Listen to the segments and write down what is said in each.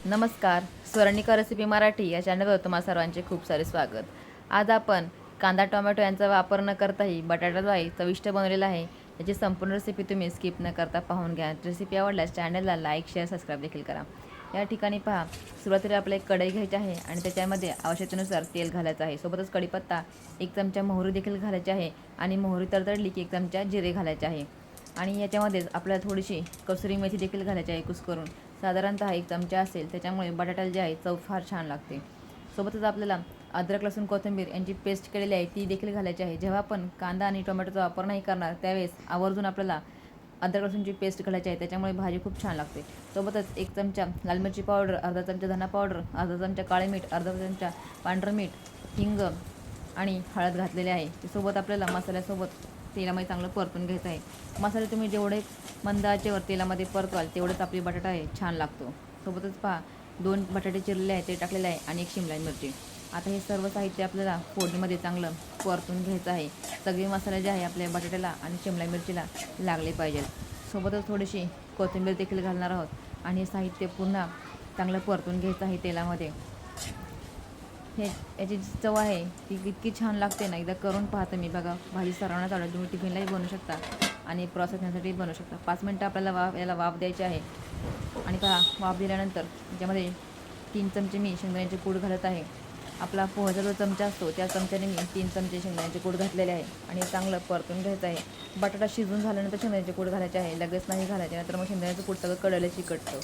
नमस्कार. स्वर्णिका रेसिपी मराठी या चॅनलवर तुम्हा सर्वांचे खूप सारे स्वागत. आज आपण कांदा टोमॅटो यांचा वापर न करताही बटाट्याद्वारे चविष्ट बनवलेला आहे. याची संपूर्ण रेसिपी तुम्ही स्किप न करता पाहून घ्या. रेसिपी आवडल्यास चॅनलला लाईक शेअर सबस्क्राईब देखील करा. या ठिकाणी पहा, सुरुवातीला आपल्याला एक कढई घ्यायची आहे आणि त्याच्यामध्ये आवश्यकतेनुसार तेल घालायचं आहे. सोबतच कढीपत्ता, 1 चमचा मोहरी देखील घालायची आहे आणि मोहरी तडतडली की 1 चमचा जिरे घालायचे आहे. आणि याच्यामध्येच आपल्याला थोडीशी कसुरी मेथी देखील घालायची आहे कुस्करून. साधारणतः 1 चमचा असेल, त्याच्यामुळे बटाट्याला जे आहे चव फार छान लागते. सोबतच आपल्याला अद्रक लसूण कोथिंबीर यांची पेस्ट केलेली आहे ती देखील घालायची आहे. जेव्हा आपण कांदा आणि टोमॅटोचा वापर नाही करणार त्यावेळेस आवर्जून आपल्याला अद्रक लसूणची पेस्ट घालायची आहे, त्याच्यामुळे भाजी खूप छान लागते. सोबतच 1 चमचा लाल मिरची पावडर, अर्धा चमचा धना पावडर, अर्धा चमचा काळे मीठ, अर्धा चमचा पांढरं मीठ, हिंग आणि हळद घातलेले आहे. सोबत आपल्याला मसाल्यासोबत तेलामध्ये चांगलं परतून घ्यायचं आहे. मसाले तुम्ही जेवढे मंद आचेवर तेलामध्ये परतवाल तेवढंच आपली बटाटा आहे छान लागतो. सोबतच पहा, 2 बटाटे चिरलेले आहे ते टाकलेले आहे आणि 1 शिमला मिरची. आता हे सर्व साहित्य आपल्याला फोडणीमध्ये चांगलं परतून घ्यायचं आहे. सगळे मसाले जे आहे आपल्या बटाट्याला आणि शिमला मिरचीला लागले पाहिजेत. सोबतच थोडीशी कोथिंबीर देखील घालणार आहोत आणि हे साहित्य पुन्हा चांगलं परतून घ्यायचं आहे तेलामध्ये. याची जी चव आहे ती इतकी छान लागते ना, एकदा करून पहा तुम्ही. बघा, भाजी सर्वांनाच आवडेल. तुम्ही टिफिनलाही बनवू शकता आणि प्रोसेसण्यासाठी बनवू शकता. 5 मिनटं आपल्याला याला वाफ द्यायची आहे. आणि पहा, वाफ दिल्यानंतर त्याच्यामध्ये 3 चमचे मी शेंगदाण्याचे कूट घालत आहे. आपला पोह्याचा जो चमचा असतो त्या चमच्याने मी 3 चमचे शेंगदाण्याचे कूट घातलेले आहे आणि चांगलं परतून घ्यायचं आहे. बटाटा शिजून झाल्यानंतर शेंगदाण्याचे कूट घालायचे आहे, लगेच नाही घालायचे, नाहीतर मग शेंगदाण्याचं कूट सगळं कडेला चिकटतं.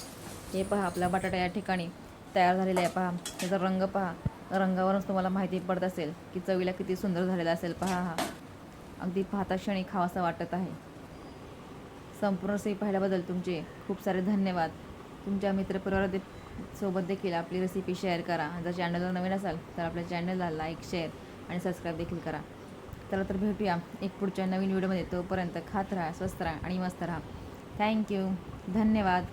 हे पहा, आपला बटाटा या ठिकाणी तयार झालेला आहे. पहा, त्याचा रंग पहा. रंगावरूनच तुम्हाला माहिती पडत असेल की चवीला किती सुंदर झालेला असेल. पहा, हा अगदी पाहता क्षणी खावासा वाटत आहे. संपूर्ण रेसिपी पाहिल्याबद्दल तुमचे खूप सारे धन्यवाद. तुमच्या मित्रपरिवारासोबत देखील आपली रेसिपी शेअर करा. जर चॅनलला नवीन असाल तर आपल्या चॅनलला लाईक शेअर आणि सबस्क्राईब देखील करा. चला तर भेटूया एक पुढच्या नवीन व्हिडिओमध्ये. तोपर्यंत खात राहा, स्वस्त राहा आणि मस्त राहा. थँक्यू. धन्यवाद.